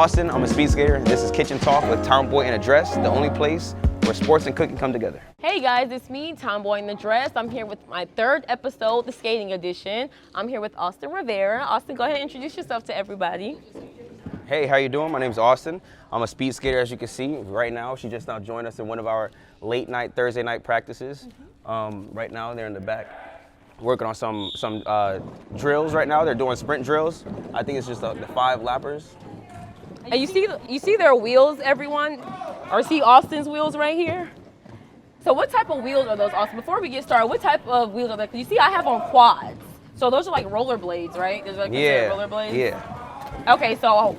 Austin. I'm a speed skater. This is Kitchen Talk with Tomboy in a Dress, the only place where sports and cooking come together. Hey guys, it's me, Tomboy in the Dress. I'm here with my third episode, the skating edition. I'm here with Austin Rivera. Austin, go ahead and introduce yourself to everybody. Hey, how you doing? My name's Austin. I'm a speed skater, as you can see. Right now, she just now joined us in one of our late night, Thursday night practices. Right now, they're in the back working on some drills right now. They're doing sprint drills. I think it's just the 5 lappers. And you see their wheels, everyone? Or see Austin's wheels right here? So what type of wheels are those, Austin? Before we get started, what type of wheels are they? 'Cause you see I have on quads. So those are like rollerblades, right? There's like rollerblades? Yeah. Okay, so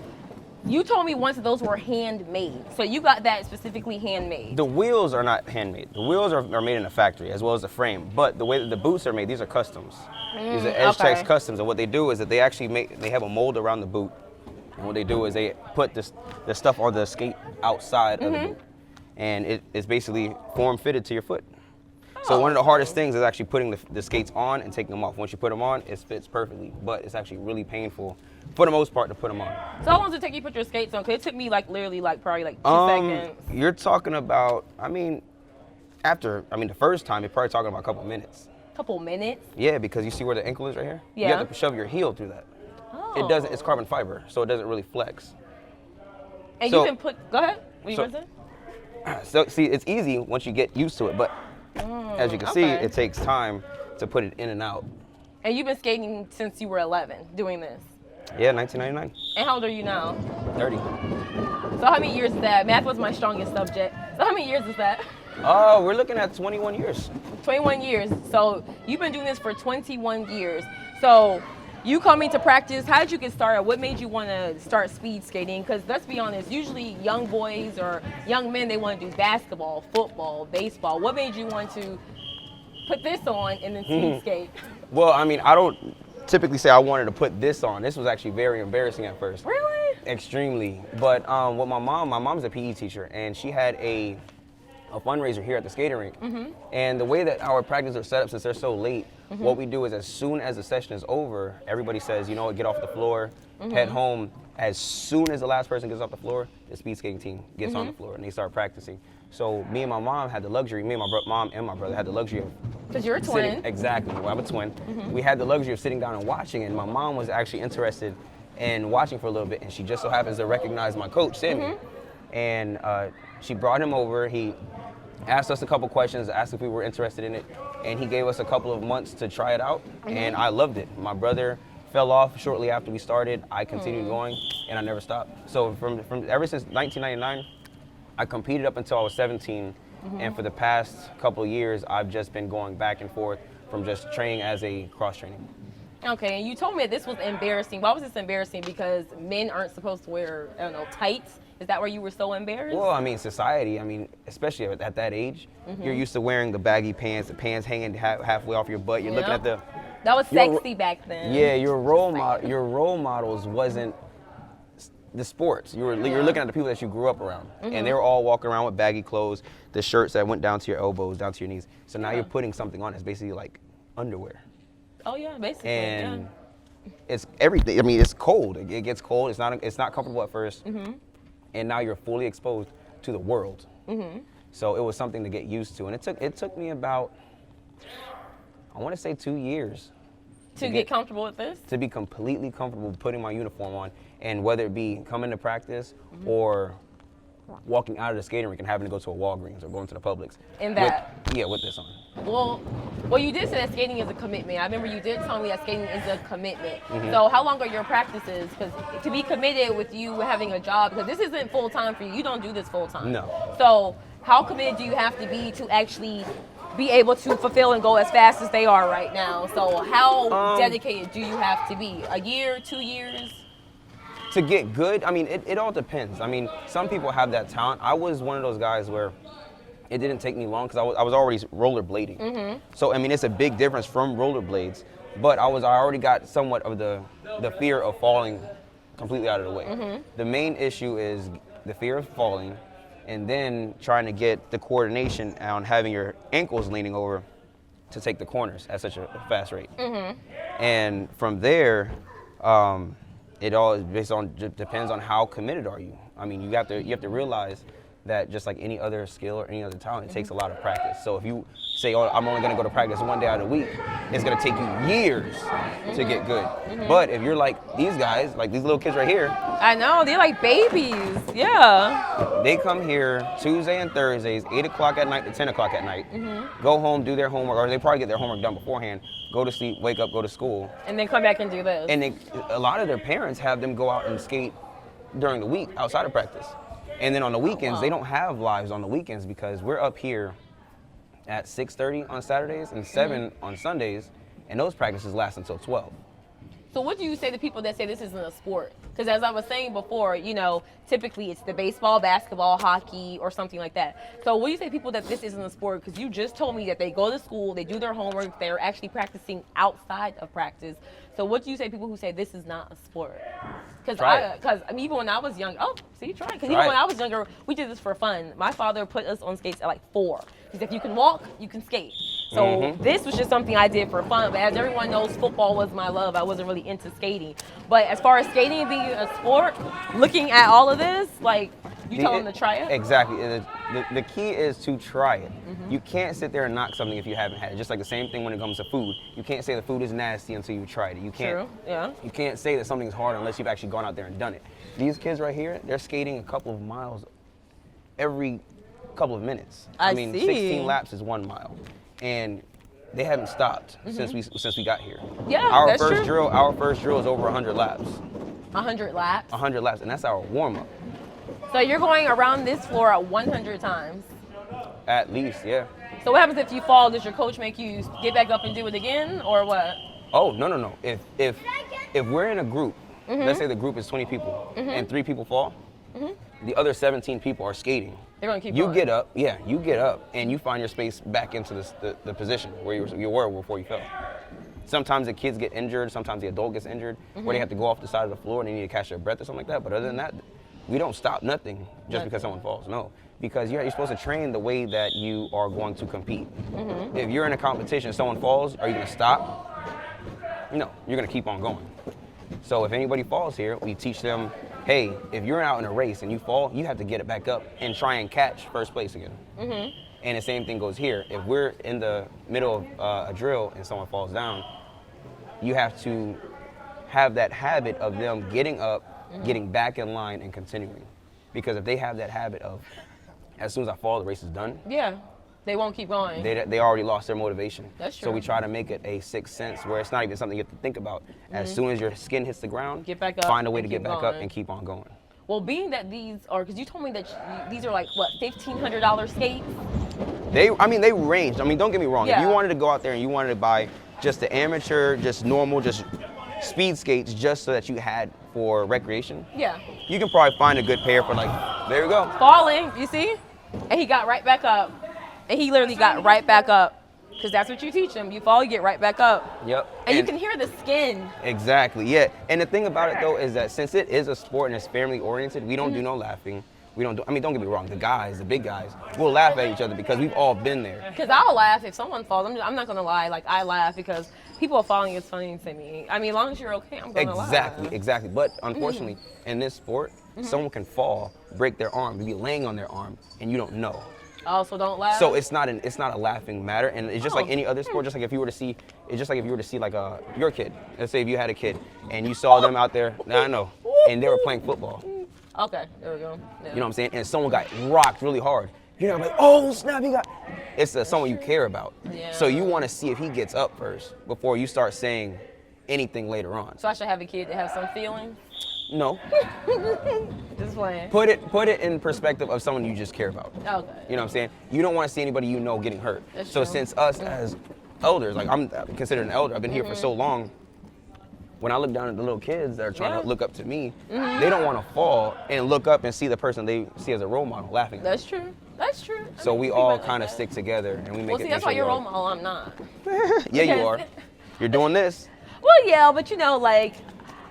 you told me once those were handmade. So you got that specifically handmade. The wheels are not handmade. The wheels are made in a factory as well as the frame. But the way that the boots are made, these are customs. These are Edge customs. And what they do is that they actually they have a mold around the boot. And what they do is they put the stuff on the skate outside of the boot. And it's basically form fitted to your foot. So one of the hardest things is actually putting the skates on and taking them off. Once you put them on, it fits perfectly. But it's actually really painful, for the most part, to put them on. So how long does it take you to put your skates on? Because it took me literally probably 2 seconds. You're talking about, the first time, you're probably talking about a couple minutes. Couple minutes? Yeah, because you see where the ankle is right here? Yeah. You have to shove your heel through that. Oh. It's carbon fiber, so it doesn't really flex. And you can go ahead. What you want to say? So see, it's easy once you get used to it, but as you can see, it takes time to put it in and out. And you've been skating since you were 11, doing this? Yeah, 1999. And how old are you now? 30. So how many years is that? Math was my strongest subject. So how many years is that? Oh, we're looking at 21 years. 21 years. So you've been doing this for 21 years. So you coming to practice, how did you get started? What made you want to start speed skating? Because let's be honest, usually young boys or young men, they want to do basketball, football, baseball. What made you want to put this on and then speed skate? Well, I don't typically say I wanted to put this on. This was actually very embarrassing at first. Really? Extremely. But with my mom's a PE teacher, and she had a fundraiser here at the skating rink. And the way that our practices are set up, since they're so late, what we do is as soon as the session is over, everybody says, you know what, get off the floor, head home. As soon as the last person gets off the floor, the speed skating team gets on the floor and they start practicing. So me and my mom had the luxury, me and my mom and my brother had the luxury of because you're a twin. Exactly, well, I'm a twin. We had the luxury of sitting down and watching, and my mom was actually interested in watching for a little bit, and she just so happens to recognize my coach, Sammy. And she brought him over. He asked us a couple questions, asked if we were interested in it, and he gave us a couple of months to try it out, and I loved it. My brother fell off shortly after we started. I continued going, and I never stopped. So from ever since 1999, I competed up until I was 17, and for the past couple of years, I've just been going back and forth from just training as a cross training. Okay, and you told me that this was embarrassing. Why was this embarrassing? Because men aren't supposed to wear, tights? Is that where you were so embarrassed? Well, society, especially at that age, you're used to wearing the baggy pants, the pants hanging halfway off your butt. You're looking at that was sexy back then. Yeah, your role models wasn't the sports. You're looking at the people that you grew up around, and they were all walking around with baggy clothes, the shirts that went down to your elbows, down to your knees. So now you're putting something on that's basically like underwear. Oh yeah, basically. And it's everything. It's cold. It gets cold. It's not comfortable at first. And now you're fully exposed to the world. So it was something to get used to, and it took me about, I want to say 2 years to get comfortable with this. To be completely comfortable putting my uniform on, and whether it be coming to practice or walking out of the skating rink and having to go to a Walgreens or going to the Publix. In that? With this on. Well, you did say that skating is a commitment. I remember you did tell me that skating is a commitment. So how long are your practices? Because to be committed with you having a job, because this isn't full time for you. You don't do this full time. No. So how committed do you have to be to actually be able to fulfill and go as fast as they are right now? So how dedicated do you have to be? A year, 2 years? To get good, it all depends. Some people have that talent. I was one of those guys where it didn't take me long because I was already rollerblading. So it's a big difference from rollerblades, but I already got somewhat of the fear of falling completely out of the way. The main issue is the fear of falling, and then trying to get the coordination on having your ankles leaning over to take the corners at such a fast rate. And from there, it all is based on, depends on how committed are you. I mean, you have to realize that just like any other skill or any other talent, it takes a lot of practice. So if you say, oh, I'm only gonna go to practice one day out of the week, it's gonna take you years to get good. But if you're like these guys, like these little kids right here. I know, they're like babies, yeah. They come here Tuesday and Thursdays, 8 o'clock at night to 10 o'clock at night, go home, do their homework, or they probably get their homework done beforehand, go to sleep, wake up, go to school. And then come back and do this. And a lot of their parents have them go out and skate during the week outside of practice. And then on the weekends, they don't have lives on the weekends because we're up here at 6:30 on Saturdays and 7 on Sundays, and those practices last until 12. So what do you say to people that say this isn't a sport? Because as I was saying before, you know, typically it's the baseball, basketball, hockey, or something like that. So what do you say to people that this isn't a sport? Because you just told me that they go to school, they do their homework, they're actually practicing outside of practice. So what do you say to people who say this is not a sport? Because I mean, even when I was young, try. Because even when I was younger, we did this for fun. My father put us on skates at like 4. He said, if you can walk, you can skate. So this was just something I did for fun. But as everyone knows, football was my love. I wasn't really into skating. But as far as skating being a sport, looking at all of this, like, you tell them to try it? Exactly. The key is to try it. You can't sit there and knock something if you haven't had it. Just like the same thing when it comes to food. You can't say the food is nasty until you tried it. You can't. True. Yeah. You can't say that something's hard unless you've actually gone out there and done it. These kids right here, they're skating a couple of miles every couple of minutes. I mean, 16 laps is 1 mile, and they haven't stopped since we got here. Yeah, our first drill is over 100 laps. 100 laps. 100 laps, and that's our warm up. So you're going around this floor 100 times. At least, yeah. So what happens if you fall? Does your coach make you get back up and do it again, or what? Oh, no. If we're in a group, let's say the group is 20 people, and 3 people fall, the other 17 people are skating. They're gonna keep going. You get up, and you find your space back into the position where you were before you fell. Sometimes the kids get injured, sometimes the adult gets injured, where they have to go off the side of the floor and they need to catch their breath or something like that. But other than that, we don't stop nothing just because someone falls. No, because you're supposed to train the way that you are going to compete. If you're in a competition, someone falls, are you gonna stop? No, you're gonna keep on going. So if anybody falls here, we teach them, hey, if you're out in a race and you fall, you have to get it back up and try and catch first place again. And the same thing goes here. If we're in the middle of a drill and someone falls down, you have to have that habit of them getting up, getting back in line, and continuing. Because if they have that habit of, as soon as I fall, the race is done. Yeah, they won't keep going. They already lost their motivation. That's true. So we try to make it a sixth sense where it's not even something you have to think about. As soon as your skin hits the ground, get back up, find a way to get back up and keep on going. Well, being that these are, because you told me that these are like, what, $1,500 skates? They range. I mean, don't get me wrong. If you wanted to go out there and you wanted to buy just the amateur, just normal, just speed skates just so that you had for recreation, you can probably find a good pair for like, there we go. Falling, you see? And he got right back up. And he literally got right back up. Because that's what you teach them. You fall, you get right back up. Yep. And you can hear the skin. Exactly, yeah. And the thing about it though is that since it is a sport and it's family oriented, we don't do no laughing. We don't do, I mean, don't get me wrong, the big guys, we'll laugh at each other because we've all been there. Because I'll laugh if someone falls. I'm not going to lie. Like, I laugh because people falling is funny to me. I mean, as long as you're okay, I'm going to laugh. Exactly. But unfortunately, in this sport, someone can fall, break their arm, be laying on their arm, and you don't know. Oh, so don't laugh. So it's not a laughing matter, and it's just like any other sport. Just like if you were to see, like your kid. Let's say if you had a kid and you saw them out there, and they were playing football. Okay, there we go. Yeah. You know what I'm saying? And someone got rocked really hard. You're not like, oh snap, he got. It's someone you care about. Yeah. So you want to see if he gets up first before you start saying anything later on. So I should have a kid that has some feelings. No. Just playing. Put it in perspective of someone you just care about. Okay. You know what I'm saying? You don't want to see anybody you know getting hurt. That's so true. Since us as elders, like I'm considered an elder, I've been here for so long. When I look down at the little kids that are trying to look up to me, they don't want to fall and look up and see the person they see as a role model laughing at them. That's true. That's true. So we all kind of stick together and we make it. Well, see, that's why you're role model. I'm not. Yeah, you are. You're doing this. Well, yeah, but you know, like,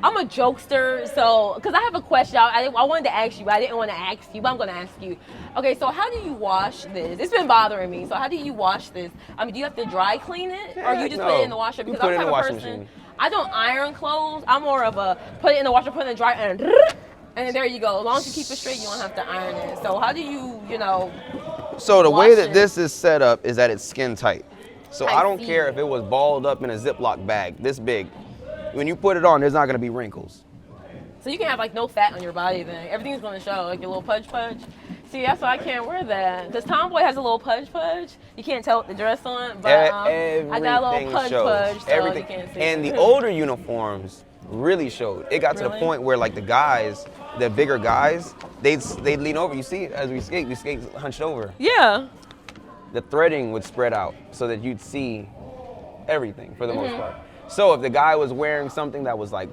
I'm a jokester, so, because I have a question. I wanted to ask you, but I didn't want to ask you, but I'm going to ask you. Okay, so how do you wash this? It's been bothering me. So how do you wash this? I mean, do you have to dry clean it? Or you just put it in the washer? Because I'm the type of person, I don't iron clothes. I'm more of a put it in the washer, put it in the dryer, and then there you go. As long as you keep it straight, you don't have to iron it. So how do you, So the way wash that it? this is set up is that it's skin tight. So I don't see. care if it was balled up in a Ziploc bag this big. When you put it on, there's not gonna be wrinkles. So you can have like no fat on your body then. Everything's gonna show, like your little pudge. See, that's why I can't wear that. Because Tomboy has a little pudge. You can't tell with the dress on, but I got a little pudge, so Everything. you can't see. And the older uniforms really showed. It got to the point where like the guys, the bigger guys, they'd lean over. You see, as we skate hunched over. Yeah. The threading would spread out so that you'd see everything for the most part. So if the guy was wearing something that was like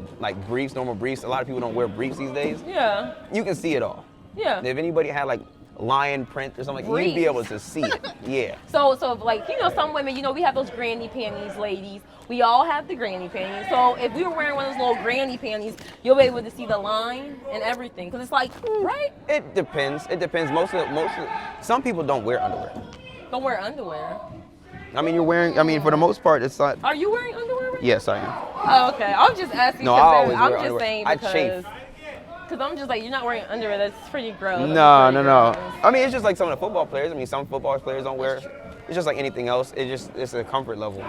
briefs, normal briefs, a lot of people don't wear briefs these days. Yeah. You can see it all. Yeah. If anybody had like lion print or something, you'd be able to see it. Yeah. So like, some women, we have those granny panties, ladies. We all have the granny panties. So if we were wearing one of those little granny panties, you'll be able to see the line and everything. Because it's like, right? It depends. Some people don't wear underwear. Don't wear underwear. I mean, for the most part, it's not. Are you wearing underwear? Yes, I am. Oh, okay. I'm just asking. No, I always wear I'm just underwear. saying I because. chafe. Because I'm just like, you're not wearing underwear. That's pretty gross. No. I mean, it's just like some of the football players. I mean, some football players don't wear. It's just like anything else. It's a comfort level.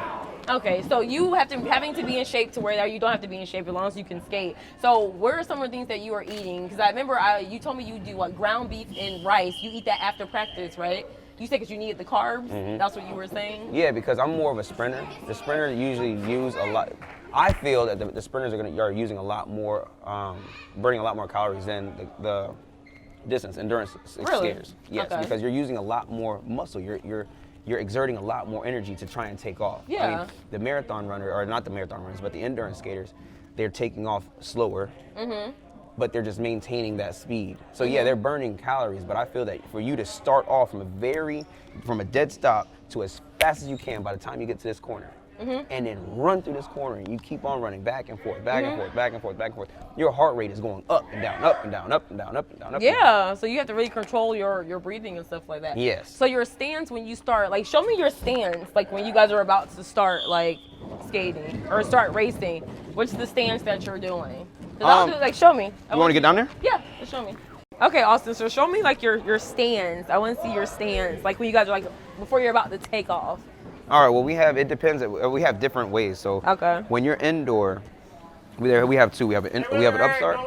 Okay, so you having to be in shape to where you don't have to be in shape as long as you can skate. So what are some of the things that you are eating? Because I remember you told me you do ground beef and rice. You eat that after practice, right? You said because you needed the carbs. That's what you were saying. Yeah, because I'm more of a sprinter. The sprinters usually use a lot. I feel that the sprinters are using a lot more, burning a lot more calories than the distance endurance skaters. Yes, Okay. because you're using a lot more muscle. You're exerting a lot more energy to try and take off. Yeah. I mean, the marathon runner, or not the marathon runners, but the endurance skaters, they're taking off slower. But they're just maintaining that speed. So yeah, they're burning calories, but I feel that for you to start off from a dead stop to as fast as you can by the time you get to this corner, and then run through this corner, and you keep on running back and forth, back and forth, back and forth, back and forth. Your heart rate is going up and down, up and down, up and down, up and down, up and down. Yeah, so you have to really control your breathing and stuff like that. Yes. So your stance when you start, like, show me your stance, like when you guys are about to start, like, skating or start racing. What's the stance that you're doing? Show me. You want to get down there? Yeah, just show me. Okay, Austin, so show me like your stance. I want to see your stance, like when you guys are like, before you're about to take off. All right, well, it depends. We have different ways. So when you're indoor, we have two. We have an upstart,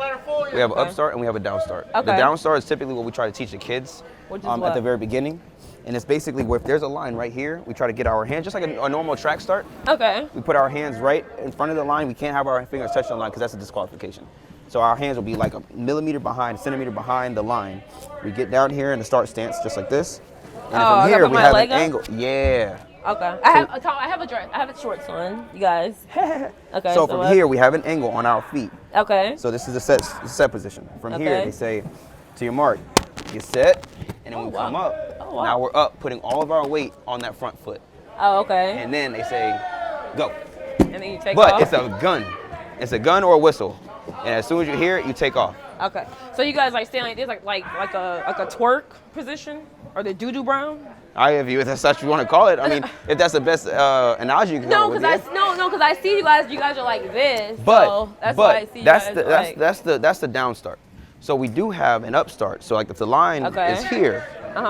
we have an upstart, and we have a downstart. Okay. The downstart is typically what we try to teach the kids at the very beginning. And it's basically where if there's a line right here, we try to get our hands, just like a normal track start. Okay. We put our hands right in front of the line. We can't have our fingers touch the line because that's a disqualification. So our hands will be like a centimeter behind the line. We get down here in the start stance, just like this. And then from here, we have an angle. Yeah. Okay. I have a short one, you guys. Okay. So from here, we have an angle on our feet. Okay. So this is a set position. From here, they say, to your mark, get set, and then we come up. Oh, wow. Now we're up, putting all of our weight on that front foot. Oh, okay. And then they say, go. And then you take off. But it's a gun. It's a gun or a whistle. And as soon as you hear it, you take off. Okay. So you guys like stand like this, like a twerk position, or the doo-doo brown? If that's what you want to call it. I mean, if that's the best analogy you can come up with. Because I see you guys are like this. But so that's why I see that's the down start. So we do have an upstart. So like if the line is here,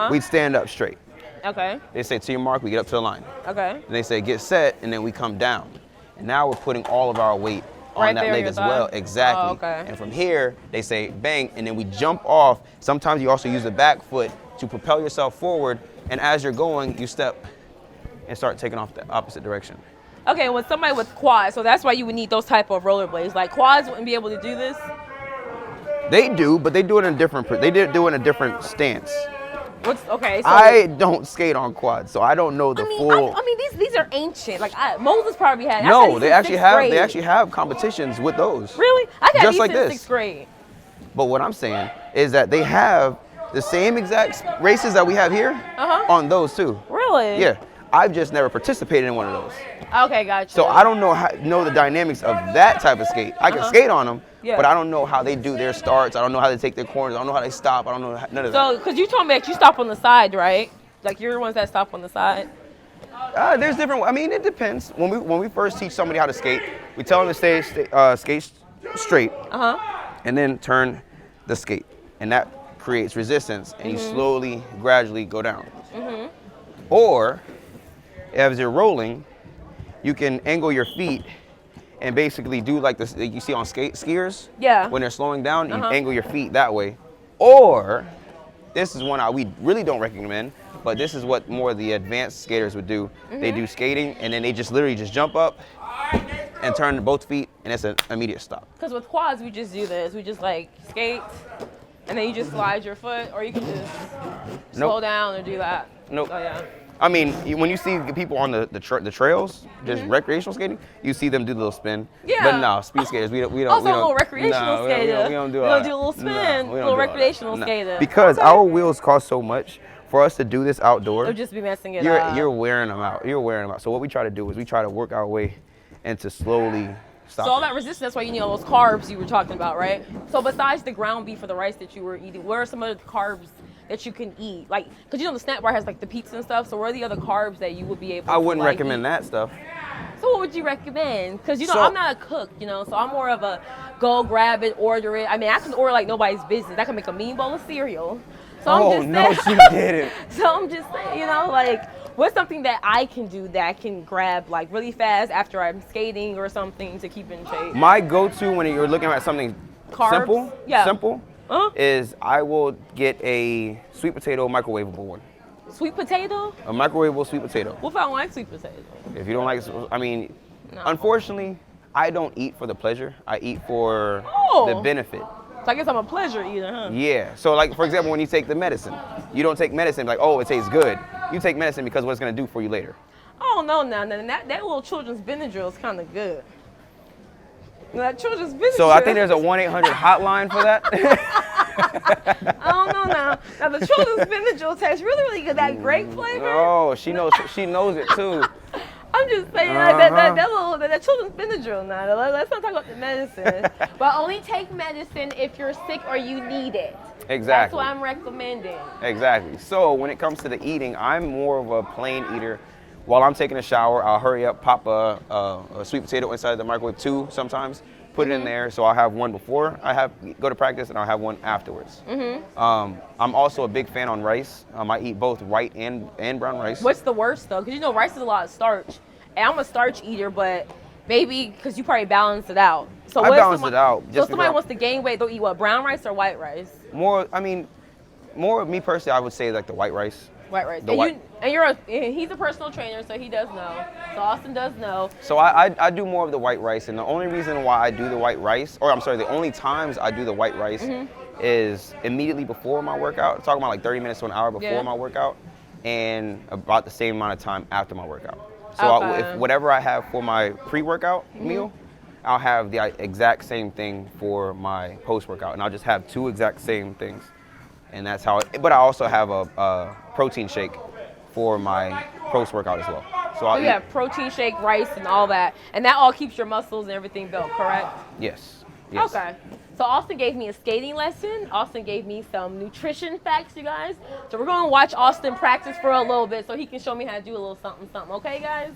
we'd stand up straight. Okay. They say to your mark, we get up to the line. Okay. And they say get set, and then we come down. And now we're putting all of our weight on that leg as well. Exactly. Oh, okay. And from here, they say bang, and then we jump off. Sometimes you also use the back foot to propel yourself forward, and as you're going, you step and start taking off the opposite direction. Okay, with somebody with quads, so that's why you would need those type of rollerblades. Like quads wouldn't be able to do this? They do, but they do it in a different stance. Okay? So I don't skate on quads, so I don't know the full. I mean, these are ancient. Like Moses probably had. No, they actually have competitions with those. Really? I got just these like in this. 6th grade. But what I'm saying is that they have the same exact races that we have here on those too. Really? Yeah. I've just never participated in one of those. Okay, gotcha. So I don't know the dynamics of that type of skate. I can skate on them, but I don't know how they do their starts. I don't know how they take their corners. I don't know how they stop. I don't know none of that. So, because you told me that you stop on the side, right? Like you're the ones that stop on the side. There's different. I mean, it depends. When we first teach somebody how to skate, we tell them to skate straight, and then turn the skate, and that creates resistance, and you slowly, gradually go down. Or, as you're rolling, you can angle your feet and basically do like this. You see on skiers, when they're slowing down, you angle your feet that way. Or, this is one we really don't recommend. But this is what more of the advanced skaters would do. They do skating, and then they just literally just jump up and turn both feet, and it's an immediate stop. Because with quads, we just do this. We just like skate, and then you just slide your foot, or you can just slow down or do that. Nope. Oh, yeah. I mean, when you see people on the trails, just recreational skating, you see them do the little spin. Yeah. But no, speed skaters, we don't. Also, a little recreational skater. We don't do a all that. little spin, No, we don't little do all recreational that. No. skater. Because our wheels cost so much. For us to do this outdoor, They'll just be messing it up. You're wearing them out. You're wearing them out. So what we try to do is we try to work our way into slowly stop. So all that resistance, that's why you need all those carbs you were talking about, right? So besides the ground beef or the rice that you were eating, what are some other carbs that you can eat? Like, because you know the snack bar has like the pizza and stuff. So what are the other carbs that you would be able to I wouldn't like, recommend eat? that stuff. So what would you recommend? Because, you know, So- I'm not a cook, you know, so I'm more of a go grab it, order it. I mean, I can order like nobody's business. I can make a mean bowl of cereal. So I'm just saying, she didn't. So I'm just saying, you know, like, what's something that I can do that I can grab like really fast after I'm skating or something to keep in shape? My go-to when you're looking at something Carbs? simple, is I will get a sweet potato microwavable one. Sweet potato? A microwavable sweet potato. What if I don't like sweet potato? If you don't like, I mean, No. unfortunately, I don't eat for the pleasure. I eat for the benefit. So I guess I'm a pleasure eater, huh? Yeah. So like, for example, when you take the medicine, you don't take medicine like, oh, it tastes good. You take medicine because what it's going to do for you later. Oh, no. That little children's Benadryl is kind of good. That children's Benadryl. So I think there's a 1-800 hotline for that. I don't know now. Now the children's Benadryl tastes really, really good. That grape flavor. Oh, she knows it too. I'm just saying that children's Benadryl now. Let's not talk about the medicine. But only take medicine if you're sick or you need it. Exactly. That's what I'm recommending. Exactly. So when it comes to the eating, I'm more of a plain eater. While I'm taking a shower, I'll hurry up, pop a sweet potato inside the microwave too sometimes, put it in there. So I'll have one before I go to practice, and I'll have one afterwards. I'm also a big fan on rice. I eat both white and brown rice. What's the worst though? Because you know rice is a lot of starch. And I'm a starch eater, but maybe because you probably balance it out. So I balance it out. So if somebody wants to gain weight, they'll eat what, brown rice or white rice? More of me personally, I would say like the white rice. White rice. He's a personal trainer, so he does know. So Austin does know. So I do more of the white rice, and the only reason why I do the white rice, the only times I do the white rice is immediately before my workout. I'm talking about like 30 minutes to an hour before my workout, and about the same amount of time after my workout. So if whatever I have for my pre-workout meal, I'll have the exact same thing for my post-workout, and I'll just have two exact same things. And that's how but I also have a protein shake for my post-workout as well. So I'll have protein shake, rice, and all that. And that all keeps your muscles and everything built, correct? Yes. Okay. So Austin gave me a skating lesson. Austin gave me some nutrition facts, you guys. So we're going to watch Austin practice for a little bit so he can show me how to do a little something, okay, guys?